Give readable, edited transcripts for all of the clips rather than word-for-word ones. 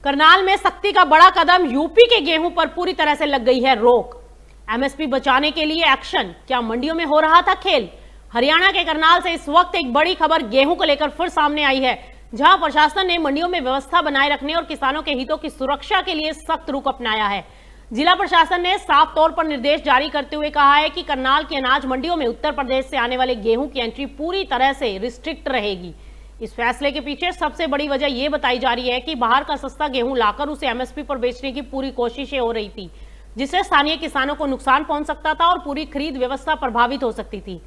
करनाल में सख्ती का बड़ा कदम, यूपी के गेहूं पर पूरी तरह से लग गई है रोक। एमएसपी बचाने के लिए एक्शन, क्या मंडियों में हो रहा था खेल? हरियाणा के करनाल से इस वक्त एक बड़ी खबर गेहूं को लेकर फिर सामने आई है, जहां प्रशासन ने मंडियों में व्यवस्था बनाए रखने और किसानों के हितों की सुरक्षा के लिए सख्त रुख अपनाया है। जिला प्रशासन ने साफ तौर पर निर्देश जारी करते हुए कहा है कि करनाल की अनाज मंडियों में उत्तर प्रदेश से आने वाले गेहूं की एंट्री पूरी तरह से रिस्ट्रिक्ट रहेगी। इस फैसले के पीछे सबसे बड़ी वजह यह बताई जा रही है कि बाहर का सस्ता गेहूं लाकर उसे एमएसपी पर बेचने की पूरी कोशिशें हो रही थी, जिससे स्थानीय किसानों को नुकसान पहुंच सकता था और पूरी खरीद व्यवस्था प्रभावित हो सकती थी।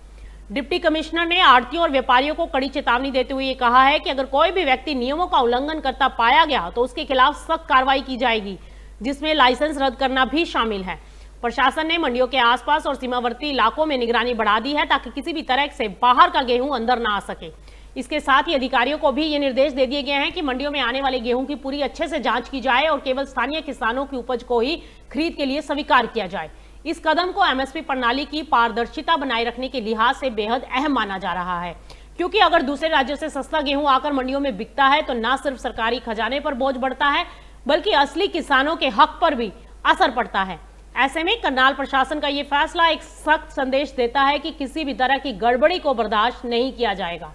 डिप्टी कमिश्नर ने आढ़तियों और व्यापारियों को कड़ी चेतावनी देते हुए कहा है कि अगर कोई भी व्यक्ति नियमों का उल्लंघन करता पाया गया तो उसके खिलाफ सख्त कार्रवाई की जाएगी, जिसमें लाइसेंस रद्द करना भी शामिल है। प्रशासन ने मंडियों के आसपास और सीमावर्ती इलाकों में निगरानी बढ़ा दी है ताकि किसी भी तरह से बाहर का गेहूं अंदर ना आ सके। इसके साथ ही अधिकारियों को भी ये निर्देश दे दिए गए हैं कि मंडियों में आने वाले गेहूं की पूरी अच्छे से जांच की जाए और केवल स्थानीय किसानों की उपज को ही खरीद के लिए स्वीकार किया जाए। इस कदम को एमएसपी प्रणाली की पारदर्शिता बनाए रखने के लिहाज से बेहद अहम माना जा रहा है, क्योंकि अगर दूसरे राज्यों से सस्ता गेहूं आकर मंडियों में बिकता है तो न सिर्फ सरकारी खजाने पर बोझ बढ़ता है, बल्कि असली किसानों के हक पर भी असर पड़ता है। ऐसे में करनाल प्रशासन का ये फैसला एक सख्त संदेश देता है कि किसी भी तरह की गड़बड़ी को बर्दाश्त नहीं किया जाएगा।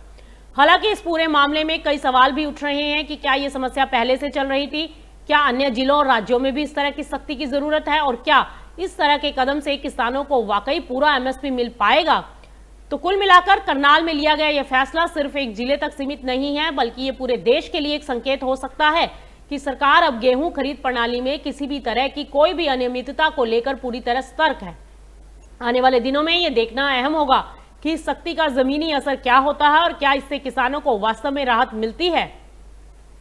हालांकि इस पूरे मामले में कई सवाल भी उठ रहे हैं कि क्या ये समस्या पहले से चल रही थी, क्या अन्य जिलों और राज्यों में भी इस तरह की सख्ती की जरूरत है, और क्या इस तरह के कदम से किसानों को वाकई पूरा एमएसपी मिल पाएगा। तो कुल मिलाकर करनाल में लिया गया यह फैसला सिर्फ एक जिले तक सीमित नहीं है, बल्कि ये पूरे देश के लिए एक संकेत हो सकता है कि सरकार अब गेहूं खरीद प्रणाली में किसी भी तरह की कोई भी अनियमितता को लेकर पूरी तरह सतर्क है। आने वाले दिनों में यह देखना अहम होगा कि इस सख्ती का जमीनी असर क्या होता है और क्या इससे किसानों को वास्तव में राहत मिलती है।